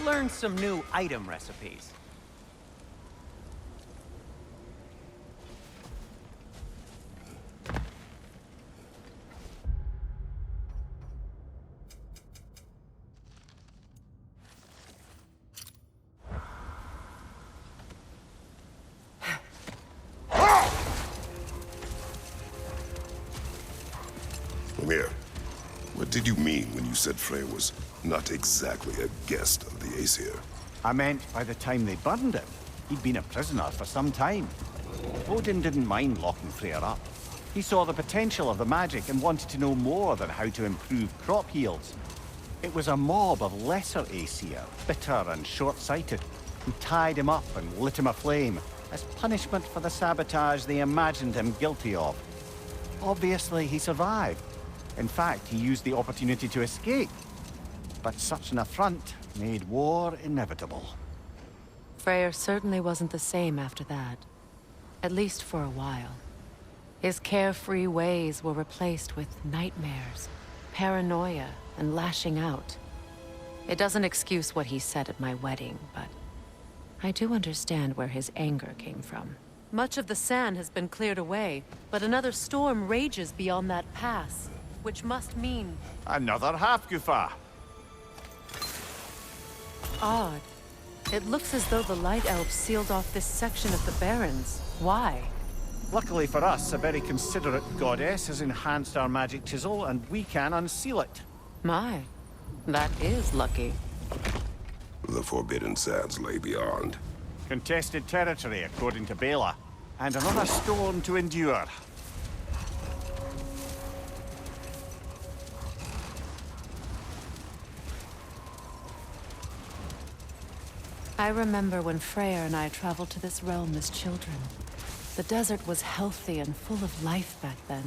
learn some new item recipes. Mimir, what did you mean when you said Freyr was not exactly a guest of the Aesir? I meant by the time they burned him, he'd been a prisoner for some time. Odin didn't mind locking Freyr up. He saw the potential of the magic and wanted to know more than how to improve crop yields. It was a mob of lesser Aesir, bitter and short-sighted, who tied him up and lit him aflame as punishment for the sabotage they imagined him guilty of. Obviously, he survived. In fact, he used the opportunity to escape. But such an affront made war inevitable. Freyr certainly wasn't the same after that. At least for a while. His carefree ways were replaced with nightmares, paranoia, and lashing out. It doesn't excuse what he said at my wedding, but I do understand where his anger came from. Much of the sand has been cleared away, but another storm rages beyond that pass, which must mean... Another Hafgufa! Odd. It looks as though the Light Elves sealed off this section of the Barrens. Why? Luckily for us, a very considerate goddess has enhanced our magic chisel, and we can unseal it. My, that is lucky. The Forbidden Sands lay beyond. Contested territory, according to Bela. And another storm to endure. I remember when Freyr and I traveled to this realm as children. The desert was healthy and full of life back then.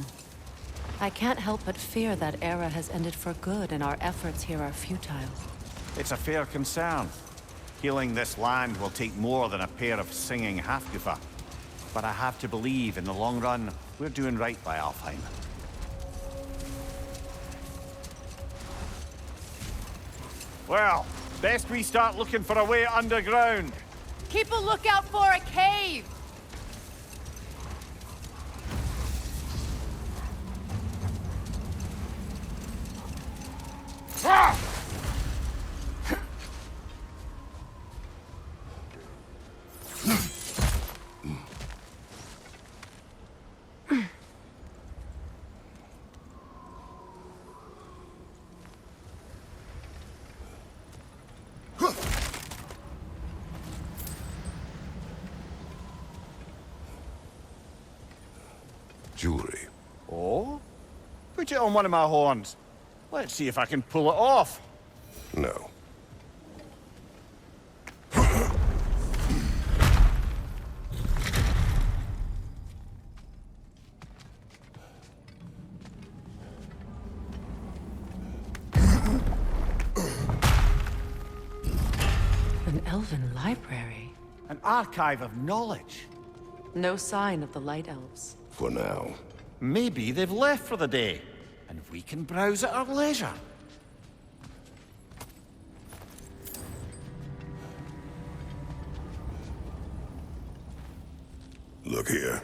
I can't help but fear that era has ended for good and our efforts here are futile. It's a fair concern. Healing this land will take more than a pair of singing Hafgufa. But I have to believe, in the long run, we're doing right by Alfheim. Well, best we start looking for a way underground. Keep a lookout for a cave! Jewelry. Oh? Put it on one of my horns. Let's see if I can pull it off. No. An elven library. An archive of knowledge. No sign of the Light Elves. For now. Maybe they've left for the day, and we can browse at our leisure. Look here.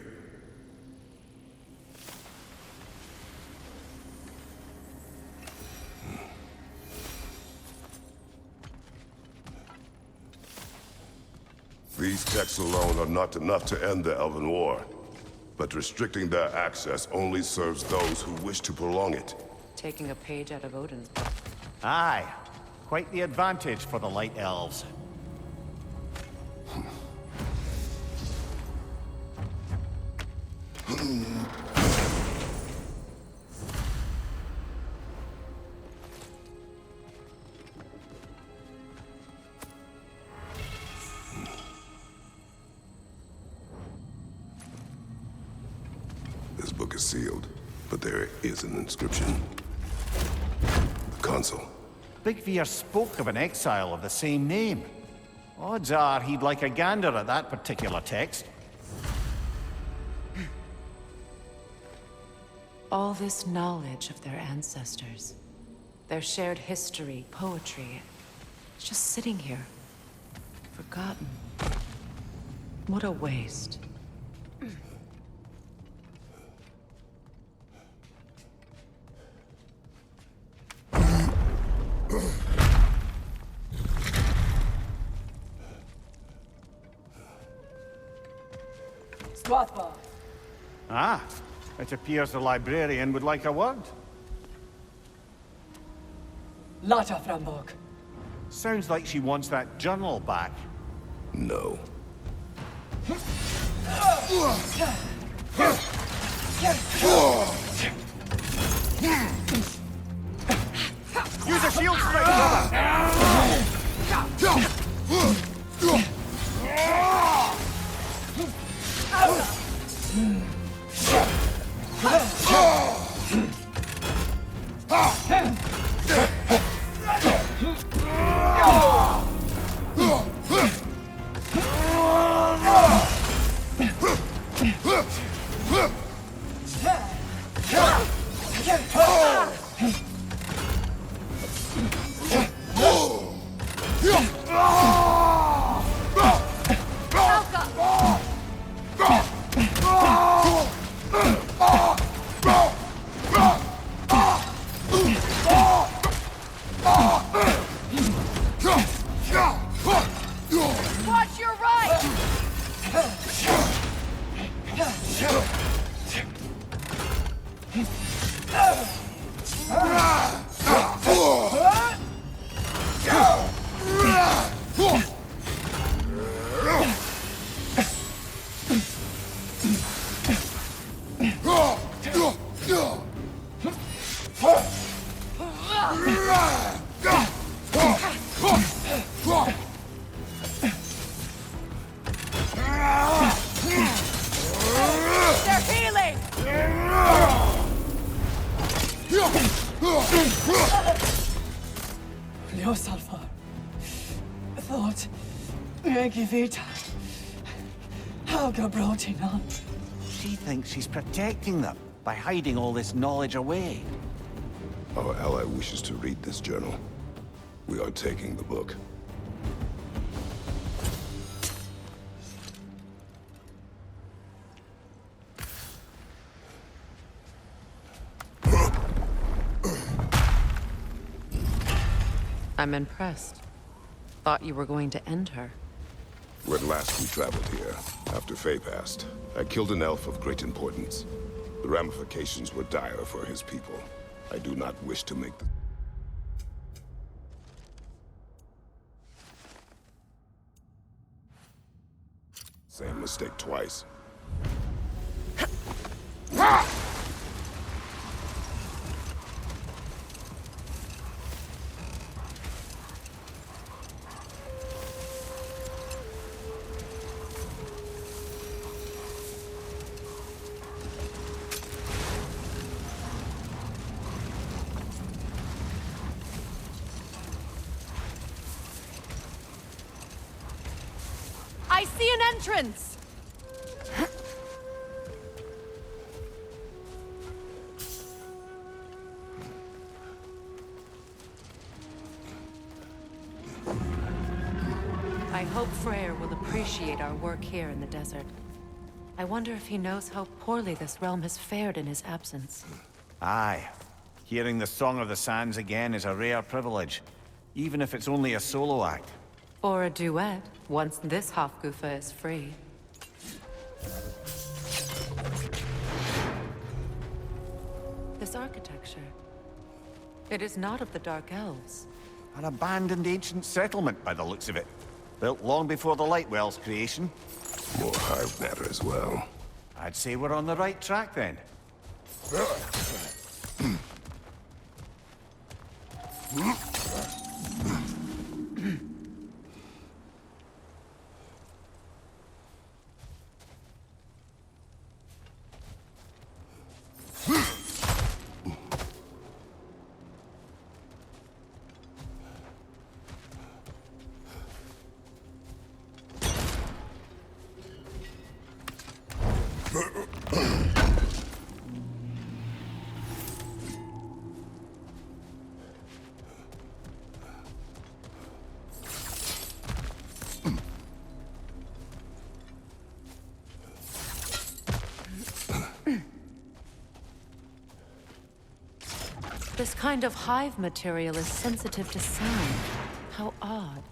These texts alone are not enough to end the Elven War. But restricting their access only serves those who wish to prolong it. Taking a page out of Odin's book. Aye. Quite the advantage for the Light Elves. This book is sealed, but there is an inscription. The console. Big Veer spoke of an exile of the same name. Odds are he'd like a gander at that particular text. All this knowledge of their ancestors. Their shared history, poetry. It's just sitting here. Forgotten. What a waste. Ah, it appears the librarian would like a word. Lata Frambog. Sounds like she wants that journal back. No. Use a shield strike, Watch your right! They're healing! Leo Salvar. Thought. Megivita. Helga Brotinan. She thinks she's protecting them by hiding all this knowledge away. Our ally wishes to read this journal. We are taking the book. I'm impressed. Thought you were going to end her. When last we traveled here, after Faye passed, I killed an elf of great importance. The ramifications were dire for his people. I do not wish to make the same mistake twice. I see an entrance! I hope Freyr will appreciate our work here in the desert. I wonder if he knows how poorly this realm has fared in his absence. Aye. Hearing the Song of the Sands again is a rare privilege, even if it's only a solo act. Or a duet, once this Hofgufa is free. This architecture. It is not of the Dark Elves. An abandoned ancient settlement, by the looks of it. Built long before the Lightwell's creation. More hard matter as well. I'd say we're on the right track, then. This kind of hive material is sensitive to sound. How odd.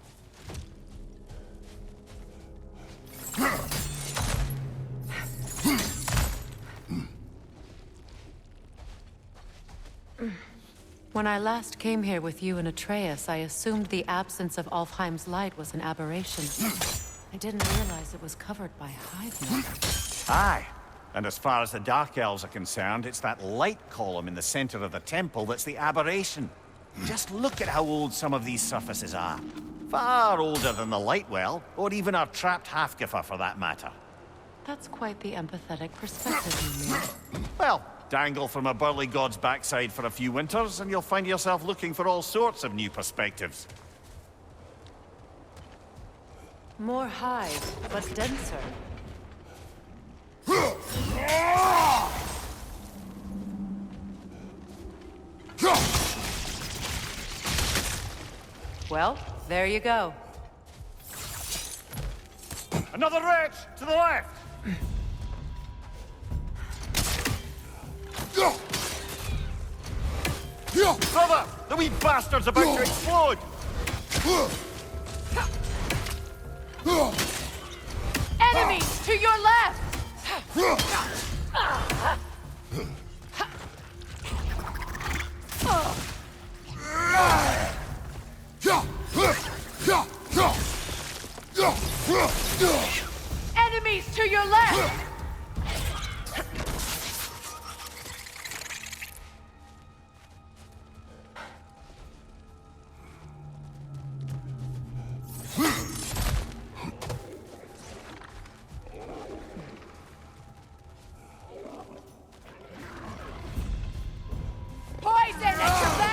When I last came here with you and Atreus, I assumed the absence of Alfheim's light was an aberration. I didn't realize it was covered by hive matter. Aye. And as far as the Dark Elves are concerned, it's that light column in the center of the temple that's the aberration. Just look at how old some of these surfaces are. Far older than the light well, or even our trapped Halfgiffer for that matter. That's quite the empathetic perspective you mean. Well, dangle from a burly god's backside for a few winters, and you'll find yourself looking for all sorts of new perspectives. More hive, but denser. Well, there you go. Another wretch! To the left! Brother! The wee bastard's about to explode! Enemies to your left! Enemies to your left! Poison at your back!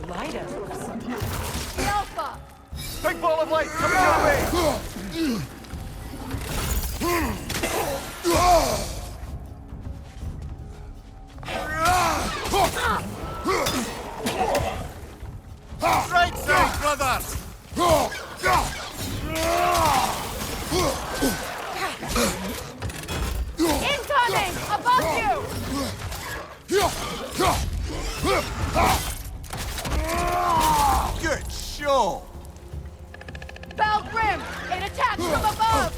Light elves. Alpha! Big ball of light coming your way! Right side, brother! Incoming! Above you! Good show! Belgrim! It attacks from above!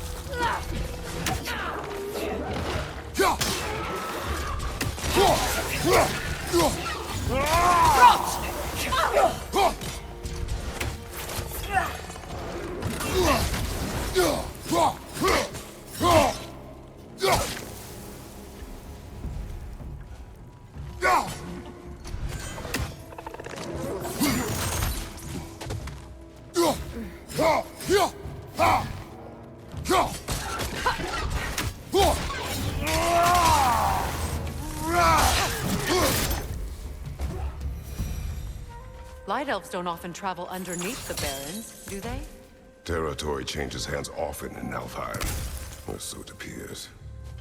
Light elves don't often travel underneath the barrens, do they? Territory changes hands often in Alfheim, or so it appears.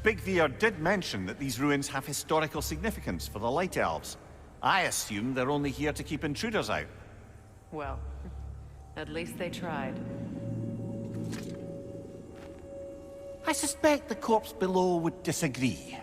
Big Veer did mention that these ruins have historical significance for the Light Elves. I assume they're only here to keep intruders out. Well, at least they tried. I suspect the corpse below would disagree.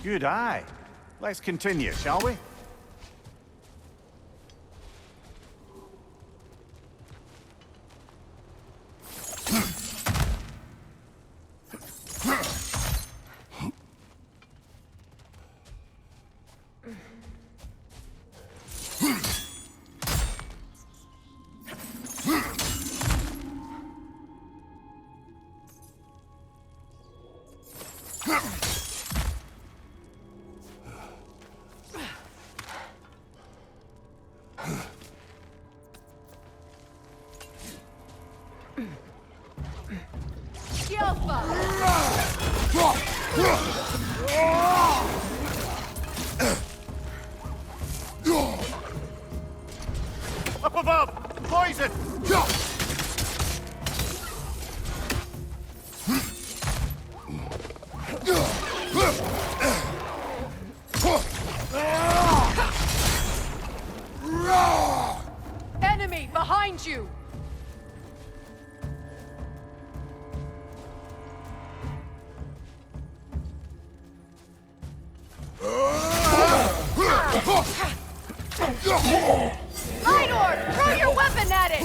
Good eye. Let's continue, shall we? Up above! Poison! Enemy behind you! Minor! Throw your weapon at it!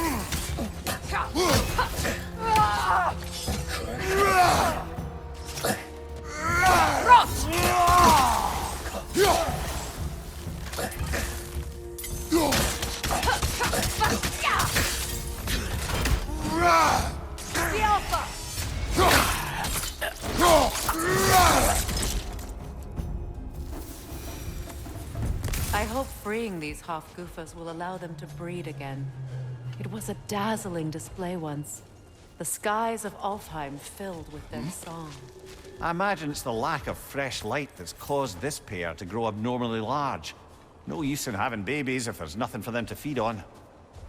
The Alpha! I hope freeing these Hofgufas will allow them to breed again. It was a dazzling display once. The skies of Alfheim filled with their song. I imagine it's the lack of fresh light that's caused this pair to grow abnormally large. No use in having babies if there's nothing for them to feed on.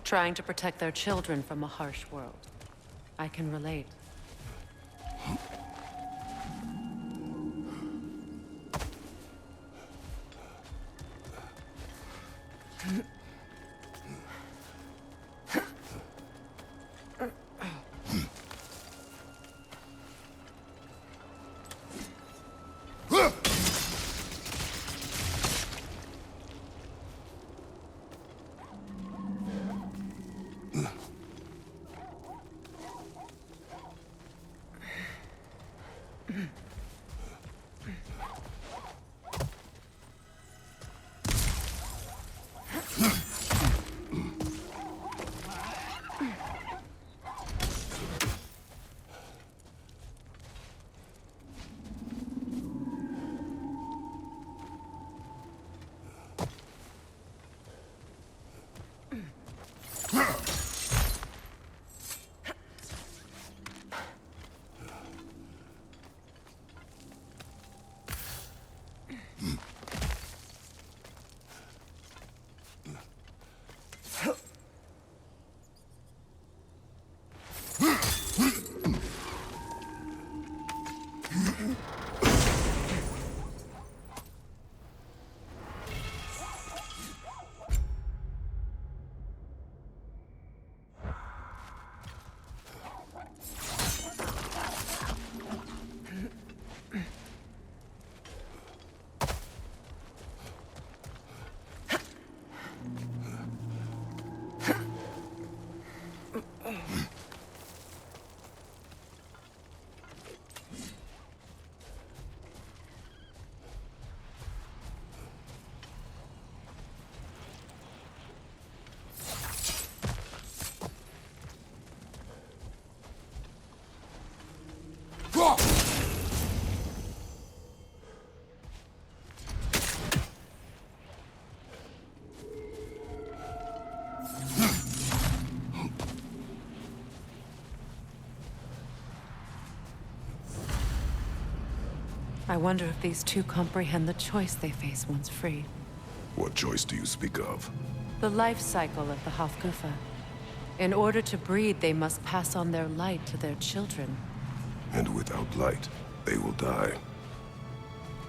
Trying to protect their children from a harsh world. I can relate. I wonder if these two comprehend the choice they face once freed. What choice do you speak of? The life cycle of the Hofgufa. In order to breed, they must pass on their light to their children. And without light, they will die.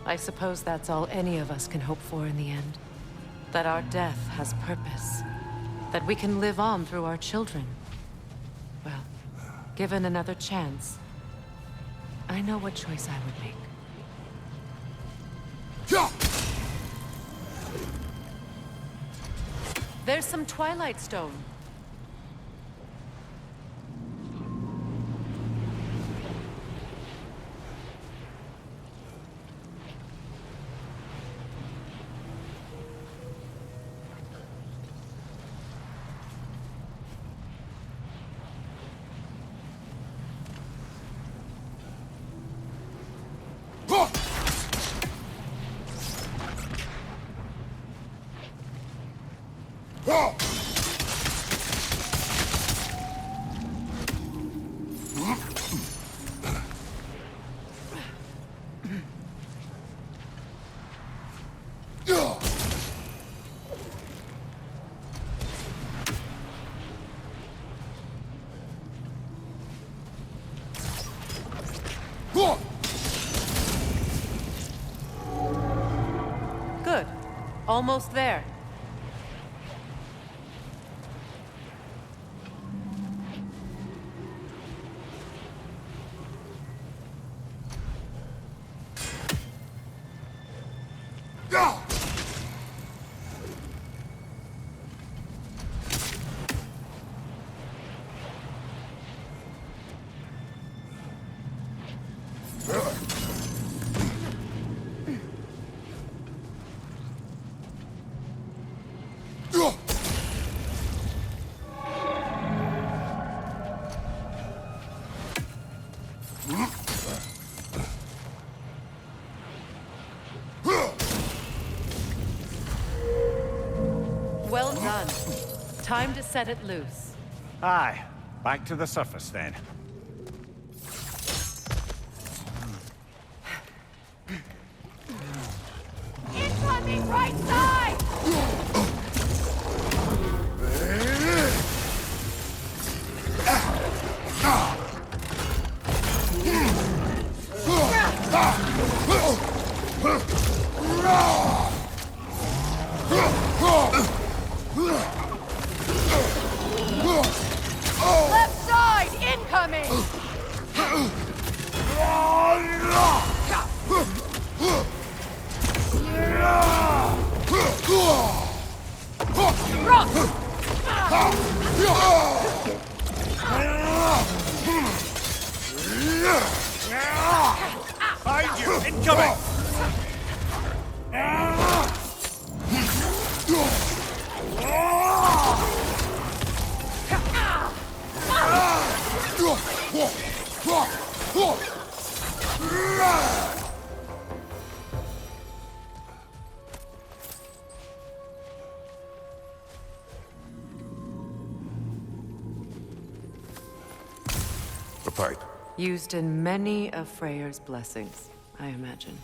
I suppose that's all any of us can hope for in the end. That our death has purpose. That we can live on through our children. Well, given another chance, I know what choice I would make. There's some Twilight Stone. Good. Almost there. Well done. Time to set it loose. Aye. Back to the surface, then. Incoming right side! Left side incoming! Behind you! Incoming! The pipe. Used in many of Freyr's blessings, I imagine.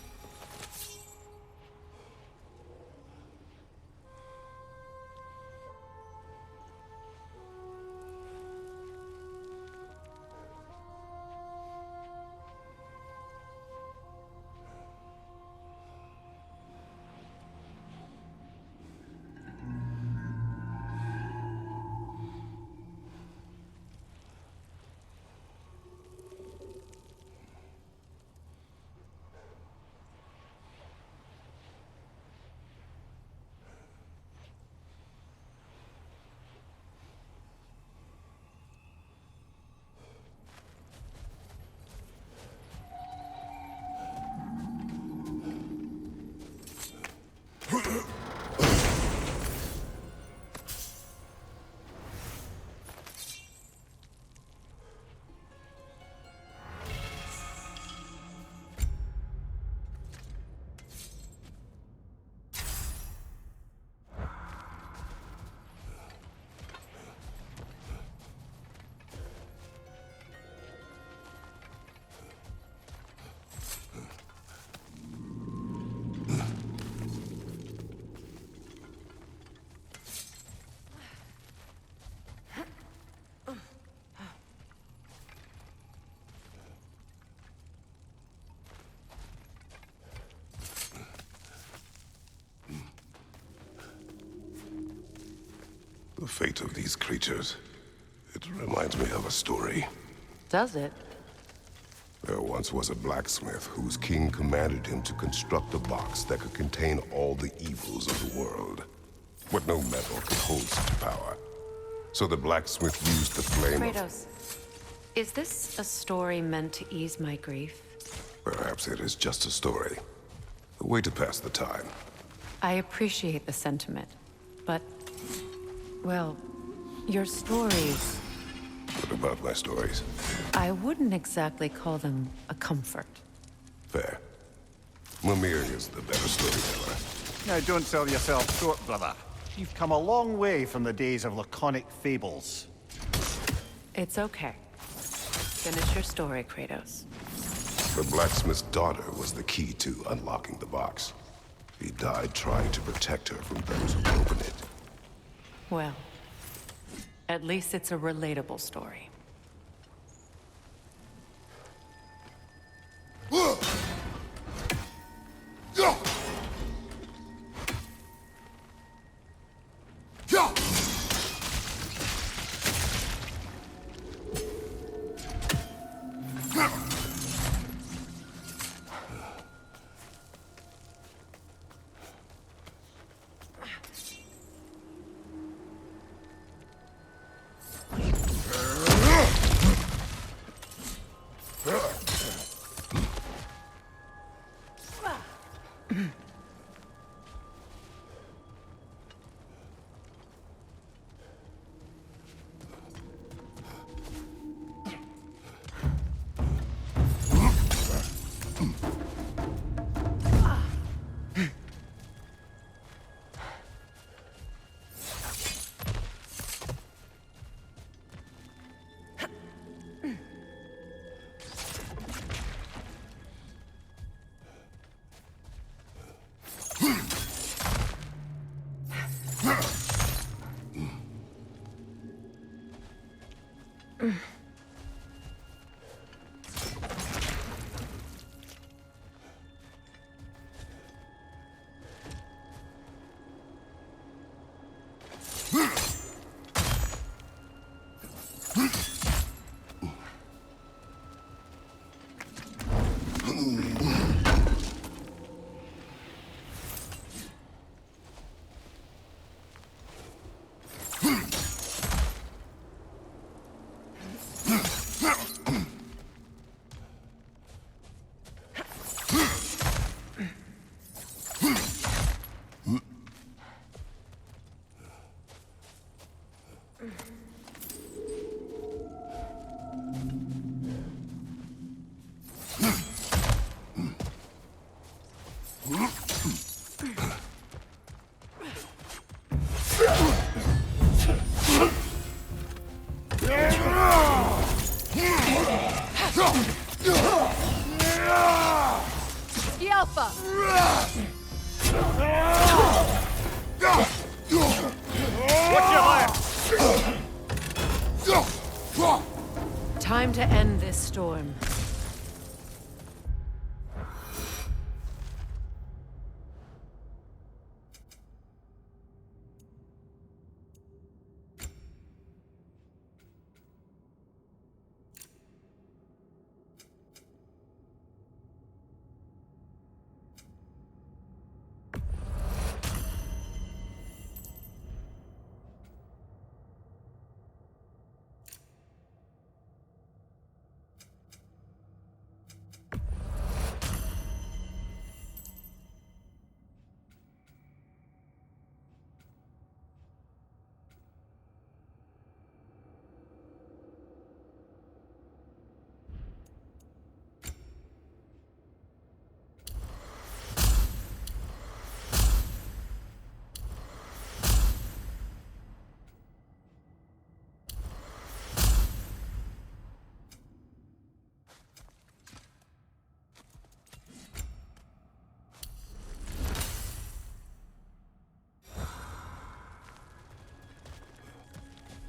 The fate of these creatures. It reminds me of a story. Does it? There once was a blacksmith whose king commanded him to construct a box that could contain all the evils of the world. But no metal could hold such power. So the blacksmith used the flame of... Kratos, is this a story meant to ease my grief? Perhaps it is just a story. A way to pass the time. I appreciate the sentiment, but... well, your stories... What about my stories? I wouldn't exactly call them a comfort. Fair. Mimir is the better storyteller. Now, don't sell yourself short, brother. You've come a long way from the days of laconic fables. It's okay. Finish your story, Kratos. The blacksmith's daughter was the key to unlocking the box. He died trying to protect her from those who open it. Well, at least it's a relatable story. Time to end this storm.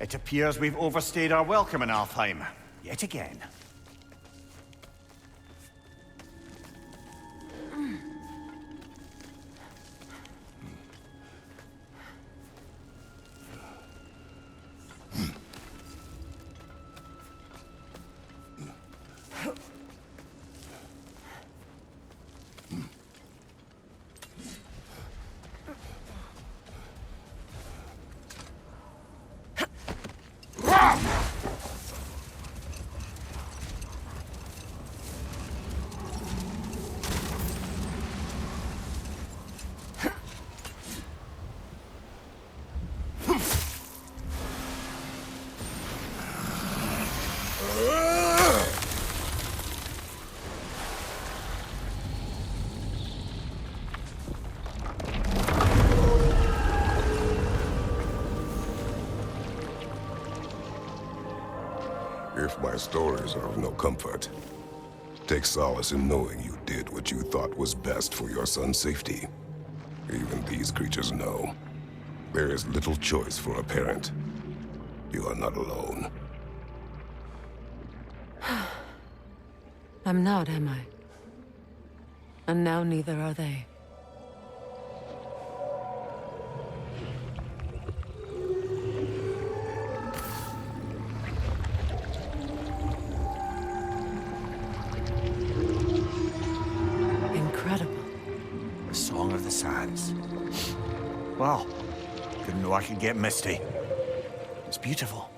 It appears we've overstayed our welcome in Alfheim. Yet again. If my stories are of no comfort, take solace in knowing you did what you thought was best for your son's safety. Even these creatures know. There is little choice for a parent. You are not alone. I'm not, am I? And now neither are they. Incredible. The Song of the Sands. Well, didn't know I could get misty. It's beautiful.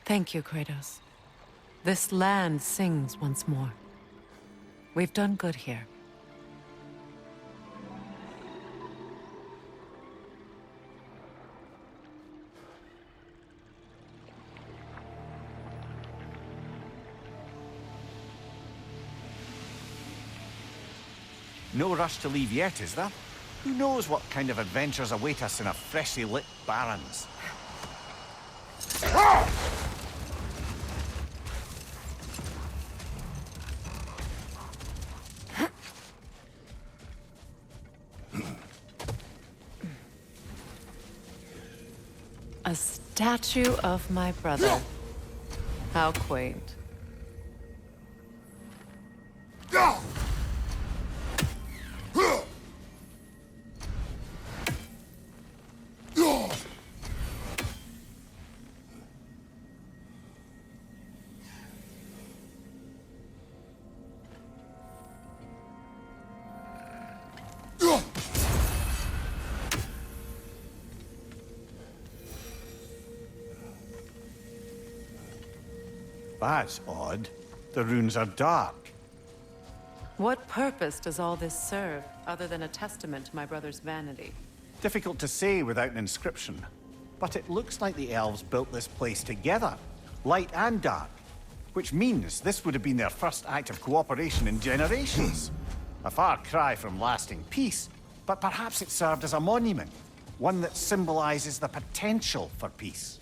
Thank you, Kratos. This land sings once more. We've done good here. No rush to leave yet, is there? Who knows what kind of adventures await us in a freshly lit Barrens? A statue of my brother. How quaint. That's odd. The runes are dark. What purpose does all this serve, other than a testament to my brother's vanity? Difficult to say without an inscription. But it looks like the elves built this place together, light and dark. Which means this would have been their first act of cooperation in generations. A far cry from lasting peace, but perhaps it served as a monument. One that symbolizes the potential for peace.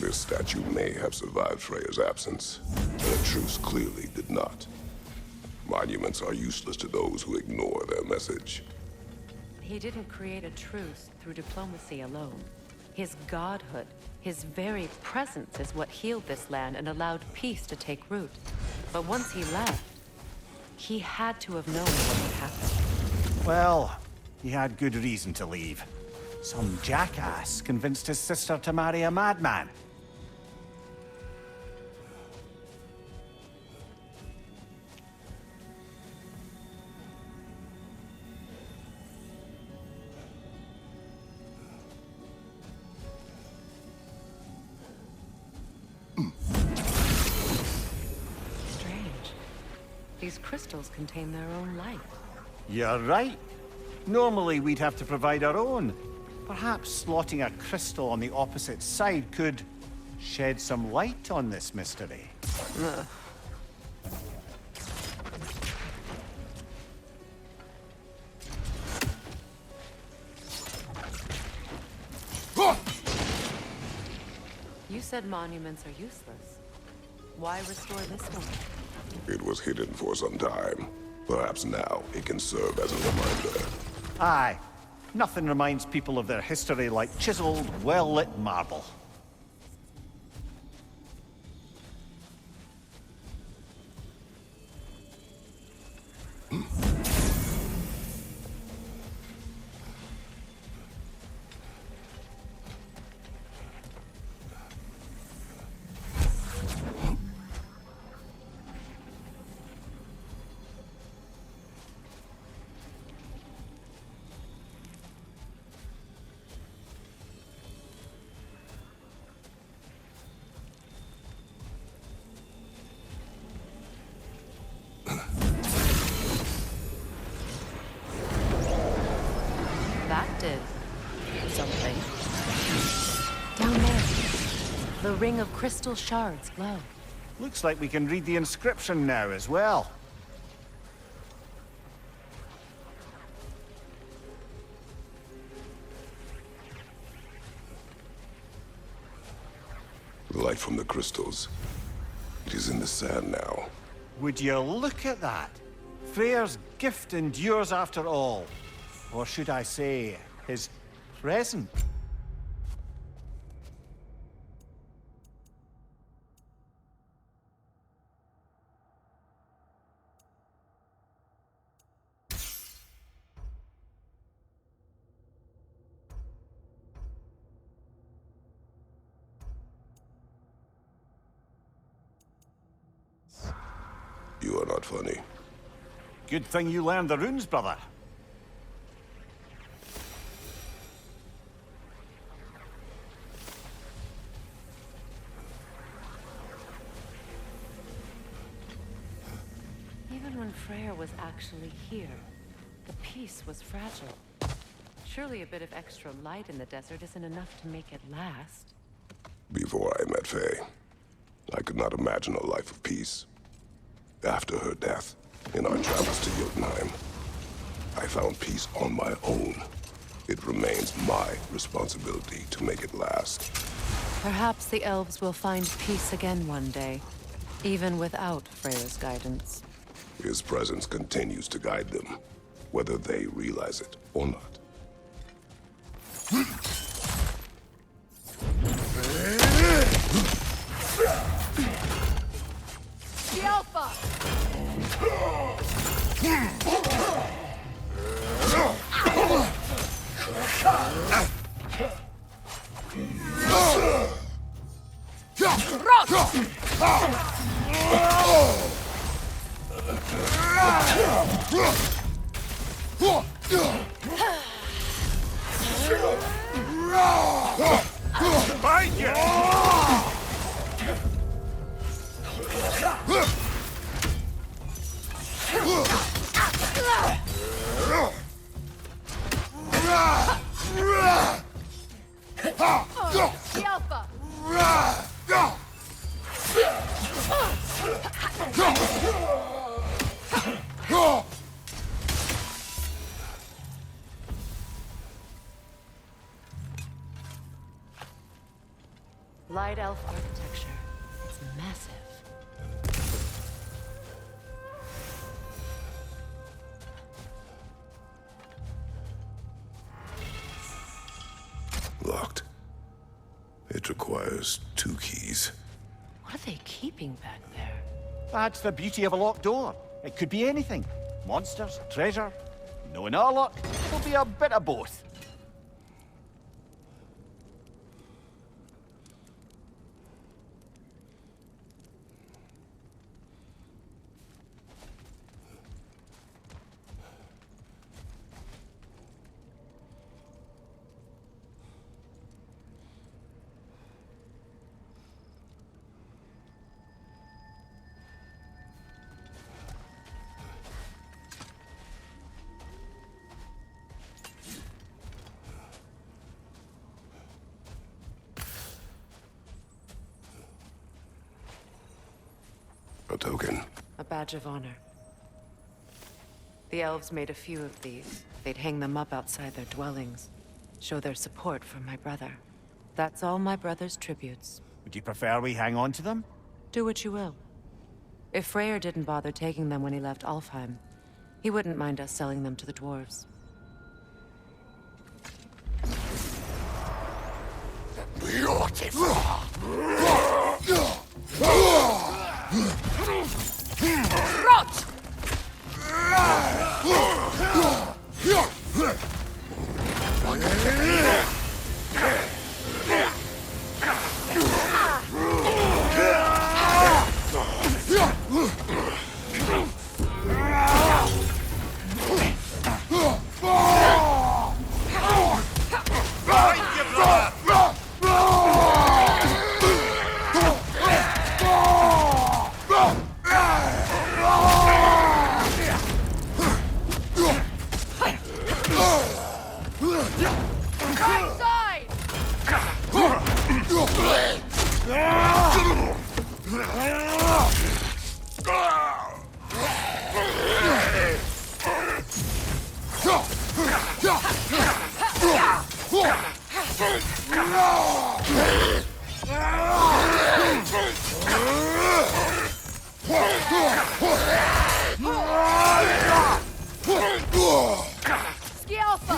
This statue may have survived Freya's absence, but a truce clearly did not. Monuments are useless to those who ignore their message. He didn't create a truce through diplomacy alone. His godhood, his very presence is what healed this land and allowed peace to take root. But once he left, he had to have known what would happen. Well, he had good reason to leave. Some jackass convinced his sister to marry a madman. Strange. These crystals contain their own light. You're right. Normally we'd have to provide our own. Perhaps slotting a crystal on the opposite side could shed some light on this mystery. Ugh. You said monuments are useless. Why restore this one? It was hidden for some time. Perhaps now it can serve as a reminder. Aye. Nothing reminds people of their history like chiseled, well-lit marble. protected. Something. Down there. The ring of crystal shards glow. Looks like we can read the inscription now as well. The light from the crystals. It is in the sand now. Would you look at that? Freyr's gift endures after all. Or should I say, his present? You are not funny. Good thing you learned the runes, brother. Even when Freyr was actually here, the peace was fragile. Surely a bit of extra light in the desert isn't enough to make it last. Before I met Faye, I could not imagine a life of peace. After her death, in our travels to Jotunheim, I found peace on my own. It remains my responsibility to make it last. Perhaps the elves will find peace again one day, even without Freyr's guidance. His presence continues to guide them, whether they realize it or not. The Alpha! Find you! The Alpha! Light elf architecture. It's massive. Locked. It requires 2 keys. What are they keeping back there? That's the beauty of a locked door. It could be anything. Monsters, treasure. Knowing our luck, it'll be a bit of both. A token. A badge of honor. The elves made a few of these. They'd hang them up outside their dwellings. Show their support for my brother. That's all my brother's tributes. Would you prefer we hang on to them? Do what you will. If Freyr didn't bother taking them when he left Alfheim, he wouldn't mind us selling them to the dwarves. Beautiful! Rot! Scialfa!